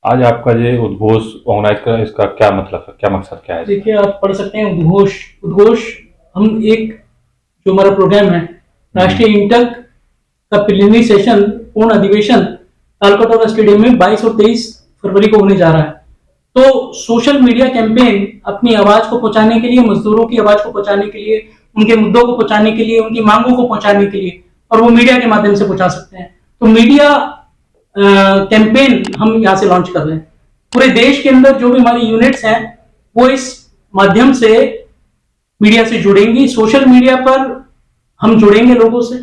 आज आपका जो उद्घोष ऑर्गेनाइज करा, इसका क्या मतलब है, क्या मकसद क्या है? देखिए, आप पढ़ सकते हैं उद्घोष। उद्घोष हम एक जो हमारा प्रोग्राम है, राष्ट्रीय इंटक का प्रीलिमिनरी सेशन, पूर्ण अधिवेशन तालकटोरा स्टेडियम में 22 और 23 फरवरी को होने जा रहा है। तो सोशल मीडिया कैंपेन अपनी आवाज को पहुंचाने के लिए, मजदूरों की आवाज को पहुंचाने के लिए, उनके मुद्दों को पहुंचाने के लिए, उनकी मांगों को पहुंचाने के लिए, और वो मीडिया के माध्यम से पहुंचा सकते हैं। तो मीडिया कैंपेन हम यहाँ से लॉन्च कर रहे हैं। पूरे देश के अंदर जो भी हमारी यूनिट्स हैं वो इस माध्यम से मीडिया से जुड़ेंगी। सोशल मीडिया पर हम जुड़ेंगे लोगों से,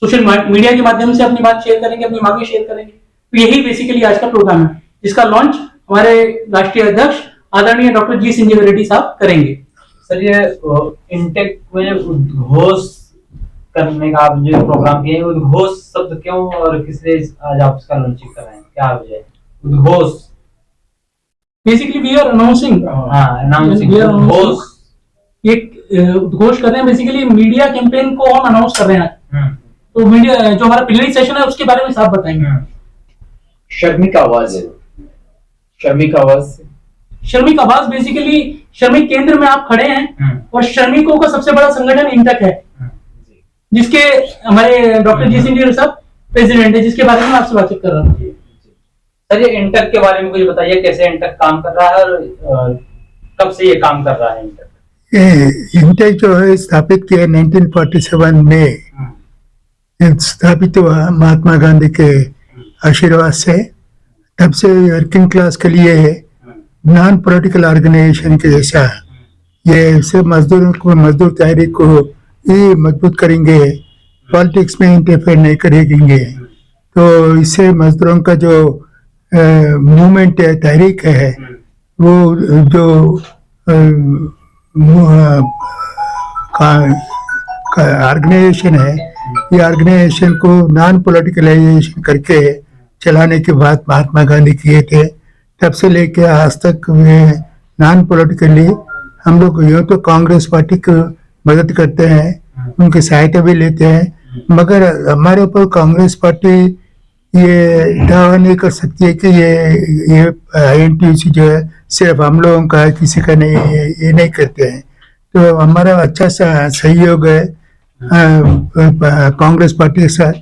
सोशल मीडिया के माध्यम से अपनी बात शेयर करेंगे, अपनी मांगे शेयर करेंगे। तो यही बेसिकली आज का प्रोग्राम है, जिसका लॉन्च हमारे राष्ट्रीय अध्यक्ष आदरणीय डॉक्टर जी संजीव रेड्डी साहब करेंगे। सर, ये इंटेक में उद्घोष करने का आप जो प्रोग्राम किए, उद्घोष शब्द क्यों और किस लिए आज आप इसका लॉन्चिंग कर रहे हैं, क्या वजह है? उद्घोष बेसिकली वी आर अनाउंसिंग, उद्घोष एक उद्घोष कर रहे हैं। बेसिकली मीडिया कैंपेन को हम अनाउंस कर रहे हैं। तो मीडिया जो हमारा प्रीलिमिनरी सेशन है उसके बारे में साफ बताएंगे। श्रमिक आवाज है, श्रमिक आवाज, श्रमिक आवाज बेसिकली श्रमिक केंद्र में आप खड़े हैं और श्रमिकों का सबसे बड़ा संगठन इंटक है, जिसके हमारे डॉक्टर जी सिंह साहब प्रेसिडेंट है, जिसके बारे में आपसे बातचीत कर रहा हूँ। सर, ये इंटक के बारे में कुछ बताइए, कैसे इंटक काम कर रहा है और कब से ये काम कर रहा है इंटक? इंटेक जो है स्थापित किया 1947 में, स्थापित हुआ महात्मा गांधी के आशीर्वाद से। तब से वर्किंग क्लास के लिए नॉन पॉलिटिकल ऑर्गेनाइजेशन के जैसा ये सब मजदूरों को, मजदूर तहरीक को ये मजबूत करेंगे, पॉलिटिक्स में इंटरफेयर नहीं करेंगे। तो इससे मजदूरों का जो मूवमेंट है, तहरीक है, वो जो ऑर्गेनाइजेशन है, ये ऑर्गेनाइजेशन को नॉन पॉलिटिकलाइजेशन करके चलाने की बात महात्मा गांधी किए थे। तब से लेके आज तक नॉन पॉलिटिकली हम लोग यूँ तो कांग्रेस पार्टी को मदद करते हैं, उनकी सहायता भी लेते हैं, मगर हमारे ऊपर कांग्रेस पार्टी ये दावा नहीं कर सकती है कि ये INTUC जो है सिर्फ हम लोगों का है, किसी का नहीं, ये नहीं करते हैं। तो हमारा अच्छा सा सहयोग है कांग्रेस पार्टी के साथ,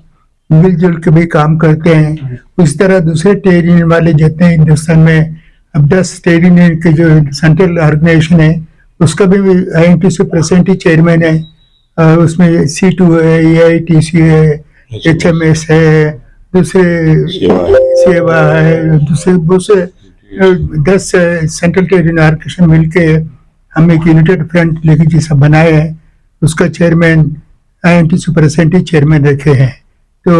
मिलजुल के भी काम करते हैं। उस तरह दूसरे ट्रेड यूनियन वाले जितने हिंदुस्तान में अब 10 ट्रेड यूनियन के जो सेंट्रल ऑर्गेनाइजेशन है, उसका भी INTUC प्रेसिडेंट ही चेयरमैन है। उसमें C2 है, AITC है, HMS है, दूसरे सेवा है, दूसरे बहुत से 10 सेंट्रल ट्रेड यूनियन ऑर्गेनाइजेशन मिलके हम एक यूनाइटेड फ्रंट लेके जैसा बनाए हैं। उसका चेयरमैन INTUC प्रेसिडेंट ही चेयरमैन रखे हैं। तो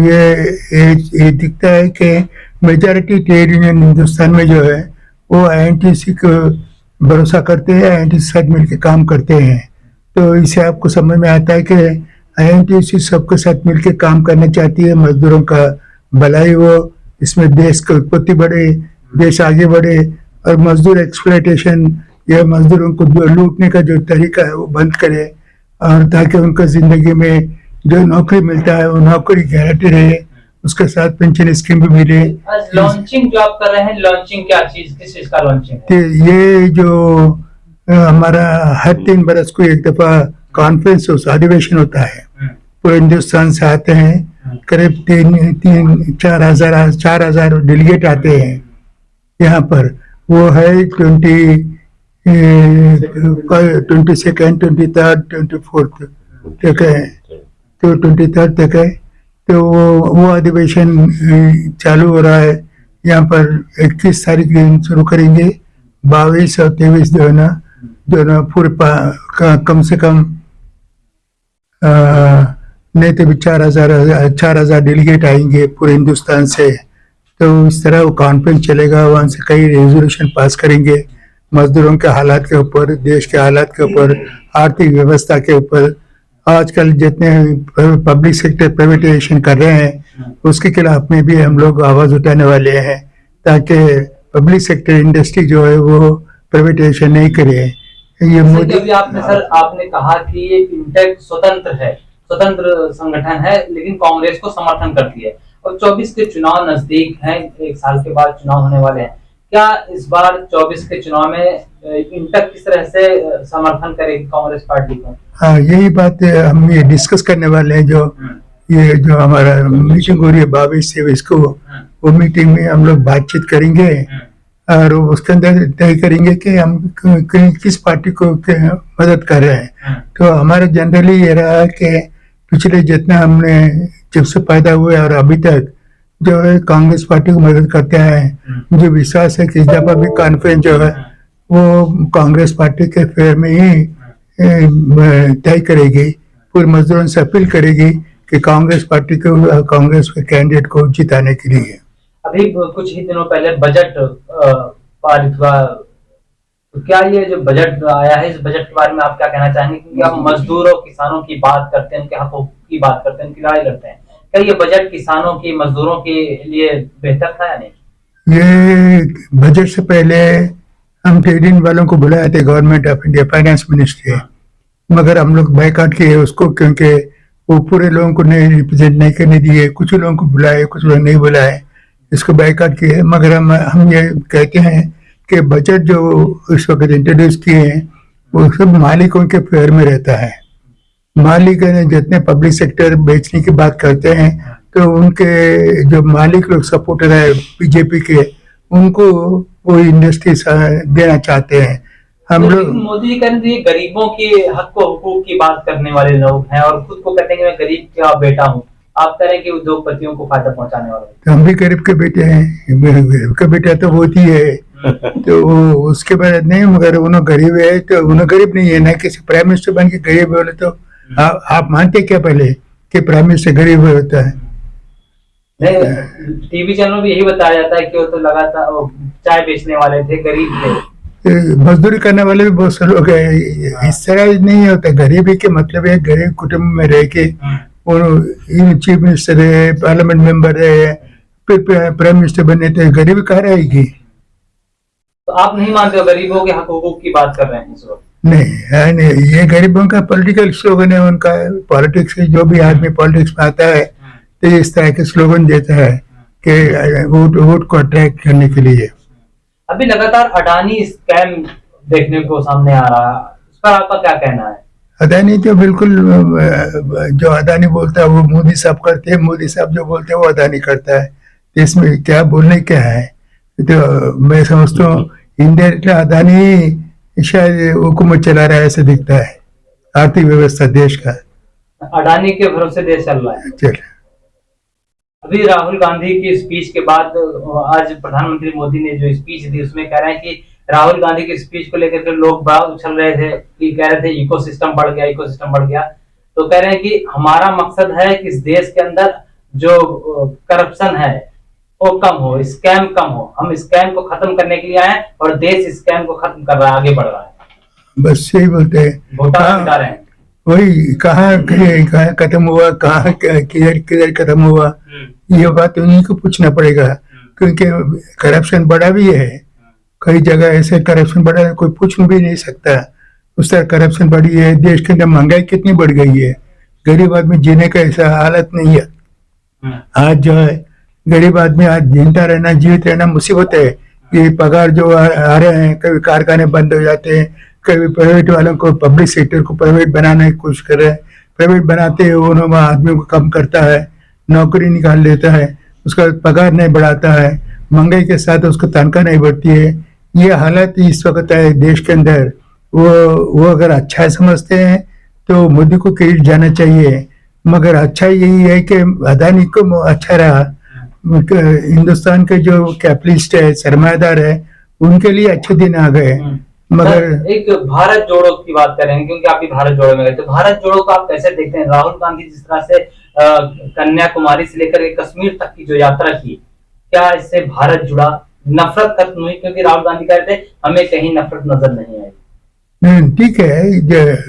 ये दिखता है कि मेजॉरिटी ट्रेड यूनियन हिंदुस्तान में जो है वो INTUC को भरोसा करते हैं, INTUC साथ मिलकर काम करते हैं। तो इससे आपको समझ में आता है कि INTUC सबके साथ मिलकर काम करना चाहती है, मजदूरों का भलाई हो, इसमें देश की उत्पत्ति बढ़े, देश आगे बढ़े, और मजदूर एक्सप्लॉयटेशन या मजदूरों को लूटने का जो तरीका है वो बंद करे, और ताकि उनका जिंदगी में जो नौकरी मिलता है वो नौकरी गारंटी रहे, उसके साथ पेंशन स्कीम भी मिले। लॉन्चिंग जो आप कर रहे हैं, लॉन्चिंग क्या चीज, किस चीज का लॉन्चिंग है? ये जो हमारा हर 3 बरस को एक दफा कॉन्फ्रेंस अधिवेशन होता है, पूरे हिंदुस्तान से आते हैं, करीब 4,000 डेलीगेट आते हैं यहाँ पर। वो है 22nd, 23rd, 24th तक है, तो 23rd तक है। तो वो अधिवेशन चालू हो रहा है यहाँ पर। 21 तारीख दिन शुरू करेंगे, 22 और 23 दोनों पूरे कम से कम नहीं तो भी 4,000 डेलीगेट आएंगे पूरे हिंदुस्तान से। तो इस तरह वो कॉन्फ्रेंस चलेगा, वहाँ से कई रेजोल्यूशन पास करेंगे मजदूरों के हालात के ऊपर, देश के हालात के ऊपर, आर्थिक व्यवस्था के ऊपर। आजकल जितने पब्लिक सेक्टर प्राइवेटाइजेशन कर रहे हैं उसके खिलाफ में भी हम लोग आवाज उठाने वाले हैं, ताकि पब्लिक सेक्टर इंडस्ट्री जो है वो प्राइवेटाइजेशन नहीं करे। ये मोदी आपने कहा कि ये इंटेक स्वतंत्र है, स्वतंत्र संगठन है, लेकिन कांग्रेस को समर्थन करती है, और 24 के चुनाव नजदीक हैं, 1 साल के बाद चुनाव होने वाले हैं। क्या इस बार 24 के चुनाव में इंटक किस तरह से समर्थन करेगी कांग्रेस पार्टी को? हाँ, यही बात हम ये डिस्कस करने वाले हैं। ये जो हमारा मीटिंग हो रही है 22 को, वो मीटिंग में हम लोग बातचीत करेंगे और उसके अंदर तय करेंगे कि हम किस पार्टी को मदद कर रहे हैं। तो हमारा जनरली ये रहा कि पिछले जितना हमने जब से पैदा हुए और अभी तक जो है कांग्रेस पार्टी को मदद करते हैं। मुझे विश्वास है कि इस दफा भी कॉन्फ्रेंस जो है वो कांग्रेस पार्टी के फेयर में ही तय करेगी। पूरे मजदूरों से अपील करेगी कि कांग्रेस पार्टी को, कांग्रेस के कैंडिडेट को जिताने के लिए। अभी कुछ ही दिनों पहले बजट पारित हुआ, तो क्या ये जो बजट आया है, इस बजट के बारे में आप क्या कहना चाहेंगे? क्योंकि आप मजदूरों किसानों की बात करते हैं, उनके हकों की बात करते हैं, उनकी लड़ाई लड़ते हैं। क्या ये बजट किसानों की, मजदूरों के लिए बेहतर था या नहीं? ये बजट से पहले हम ट्रेड यूनियन वालों को बुलाए थे, government of India finance ministry, मगर हम लोग बायकॉट किए उसको, क्योंकि वो पूरे लोगों को नहीं रिप्रेजेंट नहीं करने दिए। कुछ लोगों को बुलाए, कुछ लोग नहीं बुलाए, इसको बायकॉट किए। मगर हम ये कहते हैं कि बजट जो इस वक्त इंट्रोड्यूस किए हैं वो सब मालिकों के फेयर में रहता है। मालिक जितने पब्लिक सेक्टर बेचने की बात करते हैं तो उनके जो मालिक लोग सपोर्टर है बीजेपी के, उनको वो इंडस्ट्री देना चाहते हैं। हम लोग मोदी जी कहते हैं गरीबों के हक व हुकूक की बात करने वाले लोग हैं और खुद को कहते हैं कि मैं गरीब का बेटा हूँ। आप कह रहे हैं कि उद्योगपतियों को फायदा पहुंचाने वाले। तो हम भी गरीब के बेटे हैं, गरीब का बेटा तो होती है। तो उसके बाद नहीं, मगर उन्होंने गरीब है तो उन्हें गरीब नहीं है ना, किसी प्राइम मिनिस्टर बन के गरीब बोले तो आप मानते क्या पहले कि प्राइम मिनिस्टर गरीब होता है? नहीं, टीवी चैनल में यही बताया जाता है कि वो तो लगातार चाय बेचने वाले थे, गरीब थे। मजदूरी करने वाले भी बहुत से लोग हैं। इस तरह नहीं होता। गरीबी के मतलब है गरीब कुटुंब में रह के चीफ मिनिस्टर है, पार्लियामेंट मेंबर है, फिर प्राइम मिनिस्टर बने, तो गरीबी कहाँ रहेगी? तो आप नहीं मानते हो गरीबों के हक हुकूक की बात कर रहे हैं इस वक्त? नहीं, ये गरीबों का पॉलिटिकल स्लोगन है उनका। पॉलिटिक्स से जो भी आदमी पॉलिटिक्स में आता है तो इस तरह के स्लोगन देता है कि वोट को अट्रैक्ट करने के लिए। अभी लगातार अडानी स्कैम देखने को सामने आ रहा है, उस पर आपका क्या कहना है? अदानी तो बिल्कुल, जो अदानी बोलता है वो मोदी साहब करते हैं, मोदी साहब जो बोलते हैं वो अदानी करता है। तो इसमें क्या बोलने क्या है? तो मैं समझता हूँ इंडिया अदानी शायद हुकूमत चला रहा है, ऐसा दिखता है। आर्थिक व्यवस्था देश का अडानी के भरोसे देश चल रहा है। चल। अभी राहुल गांधी की स्पीच के बाद आज प्रधानमंत्री मोदी ने जो स्पीच दी उसमें कह रहे हैं कि राहुल गांधी की स्पीच को लेकर के लोग बड़ा उछल रहे थे कि कह रहे थे इकोसिस्टम बढ़ गया, इकोसिस्टम बढ़ गया। तो कह रहे हैं कि हमारा मकसद है कि इस देश के अंदर जो करप्शन है वो कम हो, स्कैम कम हो। हम स्कैम को खत्म करने के लिए आए और देश स्कैम को खत्म कर रहा है, आगे बढ़ रहा है। बस यही बोलते हैं। घोटाला मिटा रहे हैं। वही कहाँ खत्म हुआ, कहाँ किधर किधर खत्म हुआ, ये बात उन्हीं को पूछना पड़ेगा, क्योंकि करप्शन बढ़ा भी है। कई जगह ऐसे करप्शन बढ़ा है कोई पूछ भी नहीं सकता। उस तरह करप्शन बढ़ी है। देश के अंदर महंगाई कितनी बढ़ गई है। गरीब आदमी जीने का ऐसा हालत नहीं है। आज जो है गरीब आदमी आज जिंदा रहना, जीवित रहना मुसीबत है। ये पगार जो आ रहे हैं, कभी कारखाने बंद हो जाते हैं, कभी प्राइवेट वालों को, पब्लिक सेक्टर को प्राइवेट बनाने की कोशिश कर रहे हैं। प्राइवेट बनाते हैं उन्होंने आदमियों को कम करता है, नौकरी निकाल लेता है, उसका पगार नहीं बढ़ाता है, महंगाई के साथ उसको तनख्वाह नहीं बढ़ती है। ये हालत इस वक्त है देश के अंदर। वो अगर अच्छा समझते हैं तो मोदी को क्रेडिट जाना चाहिए, मगर अच्छा यही है कि अदानी को अच्छा रहा। हिंदुस्तान के जो कैपिटलिस्ट है, सरमायादार है, उनके लिए अच्छे दिन आ गए। मगर एक भारत जोड़ो की बात करेंगे, क्योंकि आप भी भारत जोड़ो में गए, तो भारत जोड़ो को आप कैसे देखते हैं? राहुल गांधी जिस तरह से कन्याकुमारी से लेकर कश्मीर तक की जो यात्रा की, क्या इससे भारत जुड़ा, नफरत खत्म हुई? क्योंकि राहुल गांधी कहते हैं हमें कहीं नफरत नजर नहीं आई। ठीक है,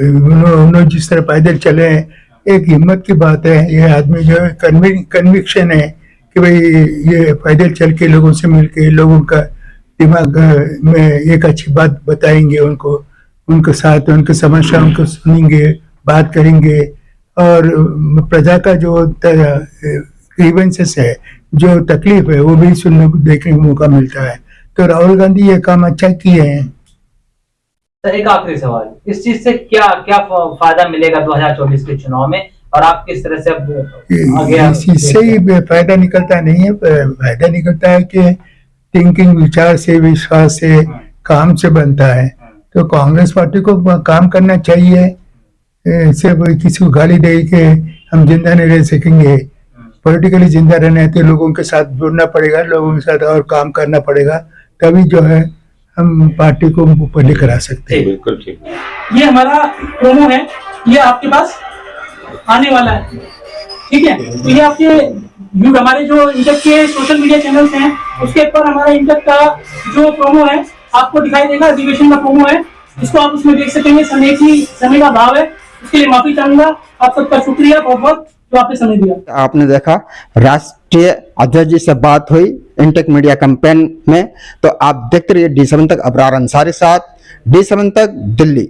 उन्होंने जिस तरह पैदल चले, एक हिम्मत की बात है। ये आदमी जो है कन्विक्शन है कि भाई ये पैदल चल के लोगों से मिलके लोगों का दिमाग में एक अच्छी बात बताएंगे, उनके साथ उनकी समस्याओं को सुनेंगे, बात करेंगे और प्रजा का जो ग्रीवेंसेस है, जो तकलीफ है, वो भी सुनने को देखने को मौका मिलता है। तो राहुल गांधी ये काम अच्छा किए हैं। तो एक आखिरी सवाल, इस चीज से क्या क्या फायदा मिलेगा 2024 के चुनाव में, और आप किस तरह से अब आगे इससे ही फायदा निकलता नहीं है, फायदा निकलता है कि थिंकिंग, विचार से, विश्वास से, काम से बनता है। तो कांग्रेस पार्टी को काम करना चाहिए, सिर्फ किसी को गाली दे के हम जिंदा नहीं रह सकेंगे। पॉलिटिकली जिंदा रहना है तो लोगों के साथ जुड़ना पड़ेगा, लोगों के साथ और काम करना पड़ेगा, तभी जो है हम पार्टी को ऊपर लेकर आ सकते हैं। बिल्कुल ठीक। ये हमारा प्रोमो है, ये आपके पास आने वाला है, ठीक है। तो ये आपके हमारे जो इंटक के सोशल मीडिया चैनल्स हैं उसके ऊपर हमारा इंटक का जो प्रोमो है आपको दिखाई देगा, अधिवेशन का प्रोमो है, इसको आप उसमें देख सकेंगे। समय का भाव है, उसके लिए माफी चाहूंगा। आप सबका शुक्रिया बहुत बहुत जो आपने समय दिया। आपने देखा राष्ट्रीय अध्यक्ष जी से बात हुई इंटेक मीडिया कैंपेन में, तो आप देखते रहिए D7 तक। अबरार अंसारी साथ D7 तक, दिल्ली।